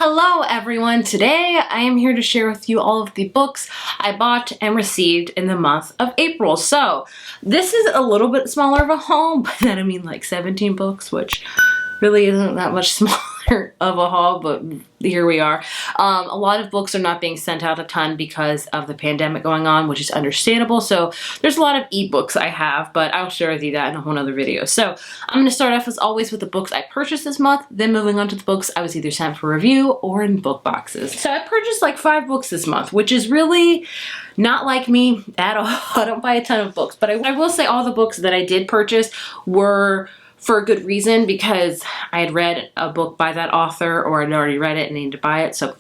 Hello everyone! Today I am here to share with you all of the books I bought and received in the month of April. So this is a little bit smaller of a haul, but then I mean like 17 books, which really isn't that much smaller of a haul, but here we are. A lot of books are not being sent out a ton because of the pandemic going on, which is understandable. So there's a lot of ebooks I have, but I'll share with you that in a whole other video. So I'm going to start off as always with the books I purchased this month, then moving on to the books I was either sent for review or in book boxes. So I purchased like 5 books this month, which is really not like me at all. I don't buy a ton of books, but I will say all the books that I did purchase were for a good reason, because I had read a book by that author or I'd already read it and needed to buy it. So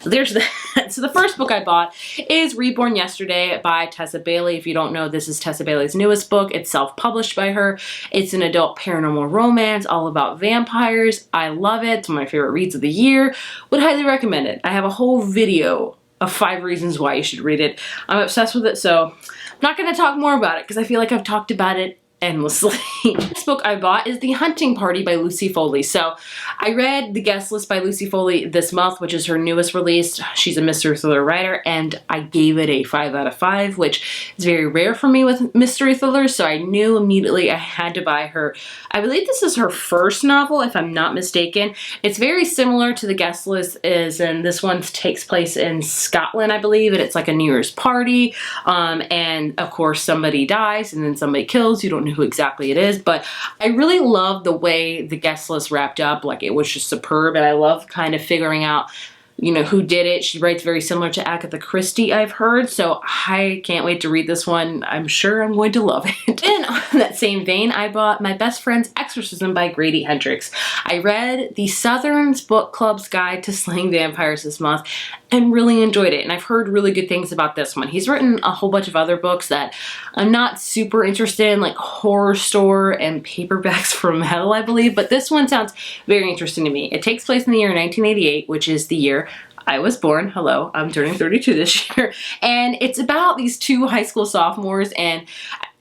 there's that. So the first book I bought is Reborn Yesterday by Tessa Bailey. If you don't know, this is Tessa Bailey's newest book. It's self-published by her. It's an adult paranormal romance all about vampires. I love it. It's one of my favorite reads of the year. Would highly recommend it. I have a whole video of 5 reasons why you should read it. I'm obsessed with it, so I'm not going to talk more about it because I feel like I've talked about it endlessly. This book I bought is The Hunting Party by Lucy Foley. So I read The Guest List by Lucy Foley this month, which is her newest release. She's a mystery thriller writer, and I gave it a 5 out of 5, which is very rare for me with mystery thrillers, so I knew immediately I had to buy her. I believe this is her first novel, if I'm not mistaken. It's very similar to The Guest List, and this one takes place in Scotland, I believe, and it's like a New Year's party, and of course somebody dies and then somebody kills. You don't know who exactly it is, but I really love the way The Guest List wrapped up. Like, it was just superb, and I love kind of figuring out, you know, who did it. She writes very similar to Agatha Christie, I've heard, so I can't wait to read this one. I'm sure I'm going to love it. And on that same vein, I bought My Best Friend's Exorcism by Grady Hendrix. I read the Southern's Book Club's Guide to Slaying Vampires this month and really enjoyed it, and I've heard really good things about this one. He's written a whole bunch of other books that I'm not super interested in, like Horror Store and Paperbacks from Hell, I believe, but this one sounds very interesting to me. It takes place in the year 1988, which is the year I was born. Hello, I'm turning 32 this year. And it's about these 2 high school sophomores, and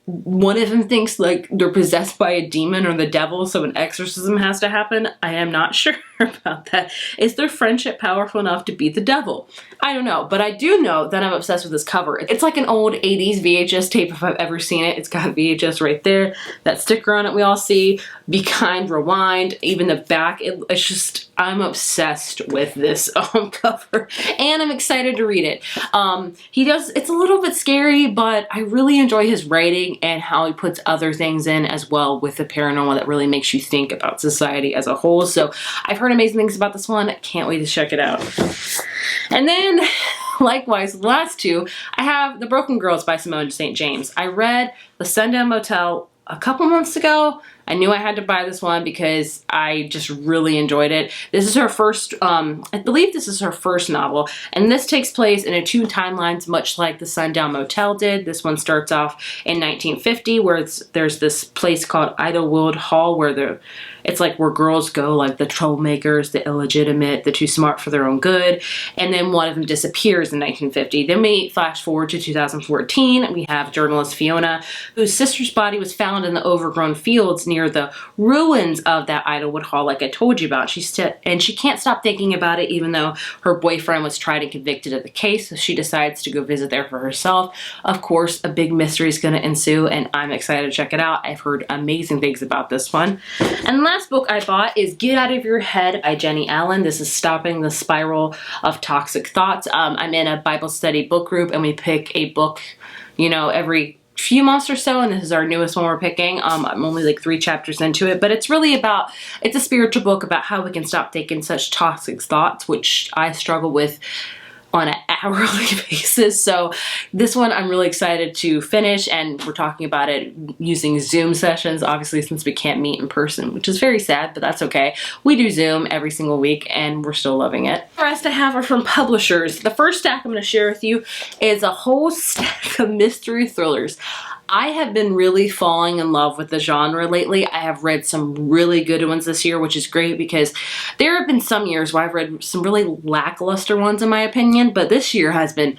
one of them thinks like they're possessed by a demon or the devil, so an exorcism has to happen. I am not sure about that. Is their friendship powerful enough to beat the devil? I don't know, but I do know that I'm obsessed with this cover. It's like an old 80s VHS tape if I've ever seen it. It's got VHS right there. That sticker on it we all see. Be Kind, Rewind, even the back. It's just, I'm obsessed with this cover, and I'm excited to read it. It's a little bit scary, but I really enjoy his writing and how he puts other things in as well with the paranormal that really makes you think about society as a whole. So I've heard amazing things about this one. Can't wait to check it out. And then, likewise, the last 2, I have The Broken Girls by Simone St. James. I read The Sundown Motel a couple months ago. I knew I had to buy this one because I just really enjoyed it. This is her first, I believe this is her first novel, and this takes place in 2 timelines, much like The Sundown Motel did. This one starts off in 1950, where there's this place called Idlewood Hall, where it's like where girls go, like the troublemakers, the illegitimate, the too smart for their own good, and then one of them disappears in 1950. Then we flash forward to 2014. We have journalist Fiona, whose sister's body was found in the overgrown fields near the ruins of that Idlewood Hall, like I told you about. And she can't stop thinking about it, even though her boyfriend was tried and convicted of the case, so she decides to go visit there for herself. Of course, a big mystery is going to ensue, and I'm excited to check it out. I've heard amazing things about this one. And the last book I bought is Get Out of Your Head by Jenny Allen. This is Stopping the Spiral of Toxic Thoughts. I'm in a Bible study book group, and we pick a book, you know, every few months or so, and this is our newest one we're picking. I'm only like 3 chapters into it, but it's really about, it's a spiritual book about how we can stop thinking such toxic thoughts, which I struggle with on an hourly basis. So this one I'm really excited to finish, and we're talking about it using Zoom sessions, obviously, since we can't meet in person, which is very sad, but that's okay. We do Zoom every single week, and we're still loving it. The rest I have are from publishers. The first stack I'm going to share with you is a whole stack of mystery thrillers. I have been really falling in love with the genre lately. I have read some really good ones this year, which is great because there have been some years where I've read some really lackluster ones in my opinion, but this year has been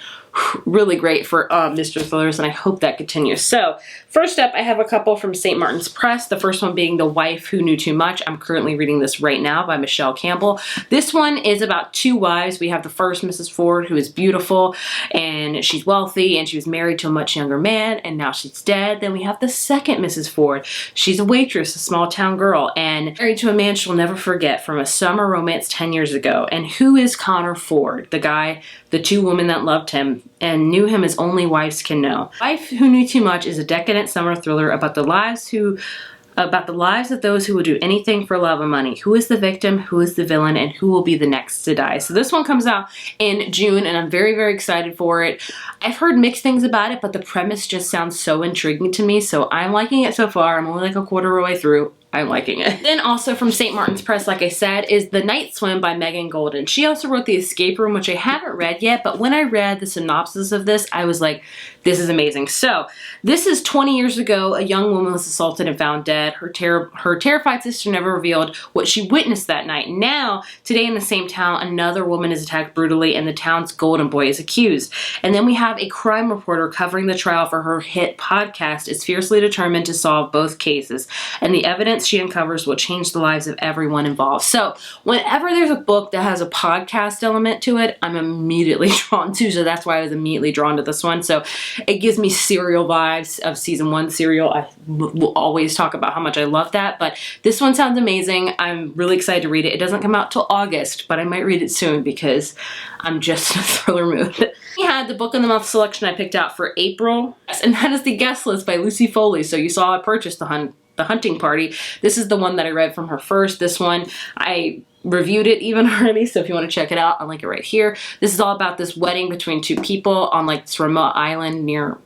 really great for mystery thrillers, and I hope that continues. So first up, I have a couple from St. Martin's Press. The first one being The Wife Who Knew Too Much. I'm currently reading this right now by Michelle Campbell. This one is about two wives. We have the first Mrs. Ford, who is beautiful and she's wealthy and she was married to a much younger man and now she's dead. Then we have the second Mrs. Ford. She's a waitress, a small town girl, and married to a man she'll never forget from a summer romance 10 years ago. And who is Connor Ford? The guy, the two women that loved him and knew him as only wives can know. Wife Who Knew Too Much is a decadent summer thriller about the lives of those who will do anything for love and money. Who is the victim, who is the villain, and who will be the next to die. So this one comes out in June and I'm very, very excited for it. I've heard mixed things about it, but the premise just sounds so intriguing to me, so I'm liking it so far. I'm only like a quarter of the way through. I'm liking it. Then also from St. Martin's Press, like I said, is The Night Swim by Megan Golden. She also wrote The Escape Room, which I haven't read yet, but when I read the synopsis of this, I was like, this is amazing. So this is 20 years ago. A young woman was assaulted and found dead. Her terrified sister never revealed what she witnessed that night. Now, today in the same town, another woman is attacked brutally and the town's golden boy is accused. And then we have a crime reporter covering the trial for her hit podcast is fiercely determined to solve both cases. And the evidence she uncovers will change the lives of everyone involved. So whenever there's a book that has a podcast element to it, I'm immediately drawn to. So that's why I was immediately drawn to this one. So it gives me Serial vibes of season 1 Serial. I will always talk about how much I love that, but this one sounds amazing. I'm really excited to read it. It doesn't come out till August, but I might read it soon because I'm just in a thriller mood. We had the book of the month selection I picked out for April, and that is The Guest List by Lucy Foley. So you saw I purchased The Hunting Party. This is the one that I read from her first. This one, I reviewed it even already, so if you want to check it out, I'll link it right here. This is all about this wedding between two people on like this remote island near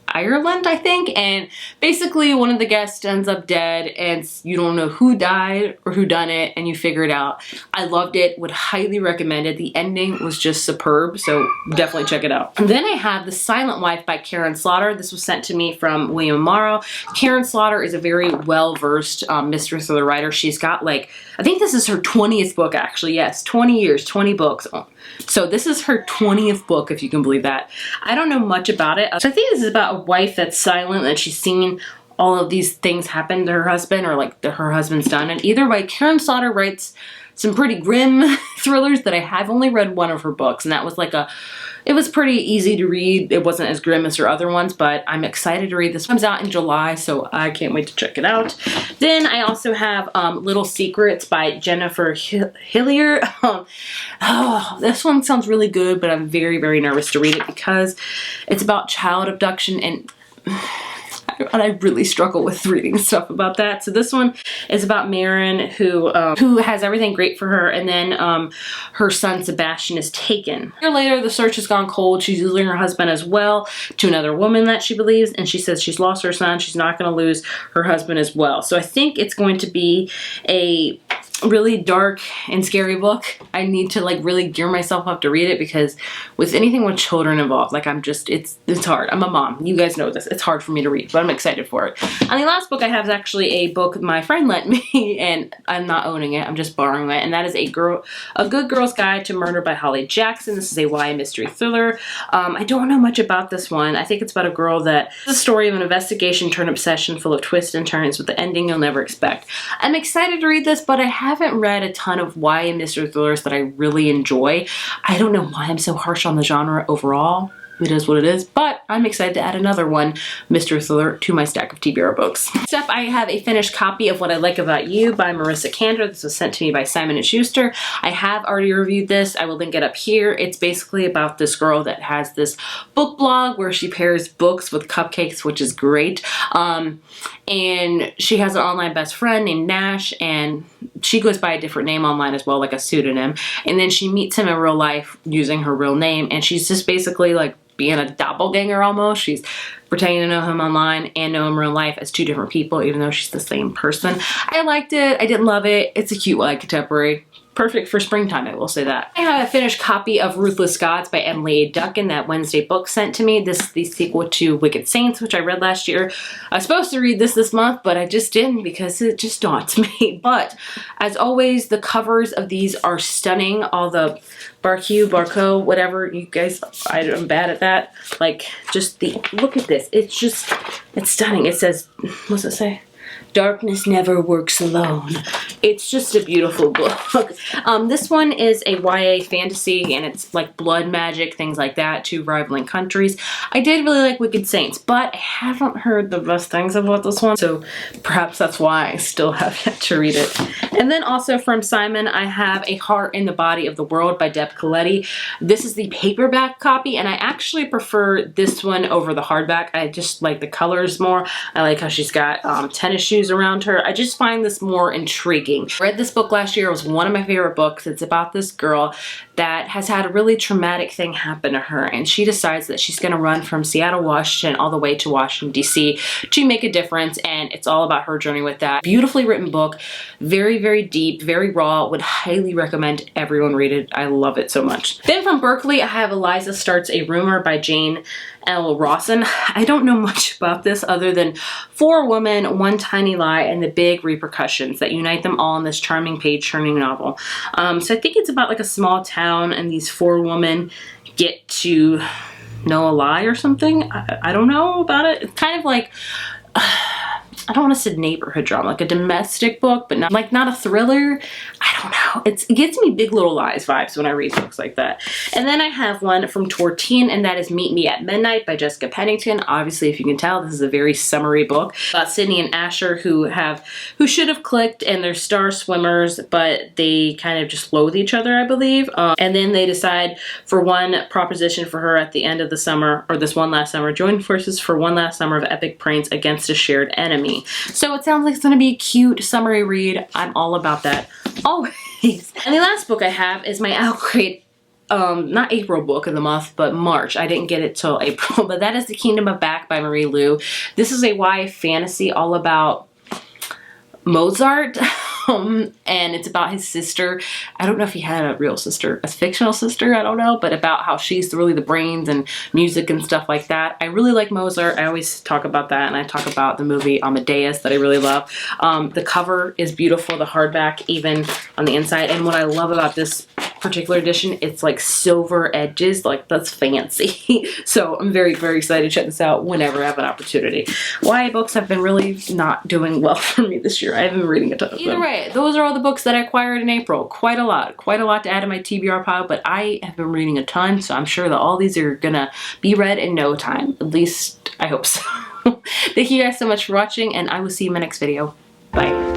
Ireland, I think, and basically one of the guests ends up dead and you don't know who died or who done it, and you figure it out. I loved it, would highly recommend it. The ending was just superb, so definitely check it out. And then I have The Silent Wife by Karen Slaughter. This was sent to me from William Morrow. Karen Slaughter is a very well-versed mystery thriller writer. She's got like, I think this is her 20th book actually, yes, 20 years, 20 books. So this is her 20th book, if you can believe that. I don't know much about it. So I think this is about a wife that's silent and she's seen all of these things happen to her husband, or like her husband's done. And either way, Karen Slaughter writes some pretty grim thrillers that I've only read one of her books, and that was like it was pretty easy to read. It wasn't as grim as her other ones, but I'm excited to read this. It comes out in July, so I can't wait to check it out. Then I also have Little Secrets by Jennifer Hillier. Oh, this one sounds really good, but I'm very, very nervous to read it because it's about child abduction, and I really struggle with reading stuff about that. So this one is about Marin, who has everything great for her, and then her son Sebastian is taken. A year later, the search has gone cold. She's losing her husband as well to another woman that she believes, and she says she's lost her son. She's not going to lose her husband as well. So I think it's going to be a really dark and scary book. I need to like really gear myself up to read it because with anything with children involved, like it's hard. I'm a mom. You guys know this. It's hard for me to read, but I'm excited for it. And the last book I have is actually a book my friend lent me, and I'm not owning it. I'm just borrowing it, and that is A Good Girl's Guide to Murder by Holly Jackson. This is a YA mystery thriller. I don't know much about this one. I think it's about a girl that it's a story of an investigation turned obsession full of twists and turns with the ending you'll never expect. I'm excited to read this, but I haven't read a ton of YA mystery thrillers that I really enjoy. I don't know why I'm so harsh on the genre overall. It is what it is, but I'm excited to add another one, mystery thriller, to my stack of TBR books. Next up, I have a finished copy of What I Like About You by Marissa Kander. This was sent to me by Simon & Schuster. I have already reviewed this. I will link it up here. It's basically about this girl that has this book blog where she pairs books with cupcakes, which is great. And she has an online best friend named Nash, and she goes by a different name online as well, like a pseudonym. And then she meets him in real life using her real name, and she's just basically like being a doppelganger almost. She's pretending to know him online and know him in real life as two different people, even though she's the same person. I liked it. I didn't love it. It's a cute YA contemporary. perfect for springtime, I will say that. I have a finished copy of Ruthless Scots by Emily A. Duncan that Wednesday book sent to me. This is the sequel to Wicked Saints, which I read last year. I was supposed to read this month, but I just didn't because it just daunts me. But as always, the covers of these are stunning. All the Barco, whatever, you guys, I'm bad at that. Like, just look at this. It's stunning. It says, what's it say? Darkness never works alone. It's just a beautiful book. This one is a YA fantasy, and it's like blood magic, things like that, two rivaling countries. I did really like Wicked Saints, but I haven't heard the best things about this one, so perhaps that's why I still have yet to read it. And then also from Simon, I have A Heart in the Body of the World by Deb Coletti. This is the paperback copy, and I actually prefer this one over the hardback. I just like the colors more. I like how she's got tennis shoes around her. I just find this more intriguing. I read this book last year. It was one of my favorite books. It's about this girl that has had a really traumatic thing happen to her, and she decides that she's going to run from Seattle, Washington all the way to Washington, D.C. to make a difference, and it's all about her journey with that. Beautifully written book. Very, very deep, very raw. Would highly recommend everyone read it. I love it so much. Then from Berkeley, I have Eliza Starts a Rumor by Jane L. Rawson. I don't know much about this other than 4 women, one tiny lie, and the big repercussions that unite them all in this charming page-turning novel. So I think it's about like a small town, and these 4 women get to know a lie or something. I don't know about it. It's kind of like I don't want to say neighborhood drama, like a domestic book, but not a thriller. I don't know. It gives me Big Little Lies vibes when I read books like that. And then I have one from Tortine, and that is Meet Me at Midnight by Jessica Pennington. Obviously, if you can tell, this is a very summery book about Sydney and Asher who should have clicked, and they're star swimmers, but they kind of just loathe each other, I believe. And then they decide for one proposition for her at the end of the summer, or this one last summer, join forces for one last summer of epic pranks against a shared enemy. So it sounds like it's going to be a cute summery read. I'm all about that always. And the last book I have is my outgrade, not April book of the month, but March. I didn't get it till April, but that is The Kingdom of Back by Marie Lu. This is a YA fantasy all about Mozart. And it's about his sister. I don't know if he had a real sister, a fictional sister, I don't know, but about how she's really the brains and music and stuff like that. I really like Mozart. I always talk about that, and I talk about the movie Amadeus that I really love. The cover is beautiful, the hardback even on the inside, and what I love about this particular edition, it's like silver edges, like that's fancy. So I'm very, very excited to check this out whenever I have an opportunity. YA books have been really not doing well for me this year. I haven't been reading a ton of them. Either way, those are all the books that I acquired in April. Quite a lot to add to my TBR pile, but I have been reading a ton, so I'm sure that all these are gonna be read in no time. At least I hope so. Thank you guys so much for watching, and I will see you in my next video. Bye.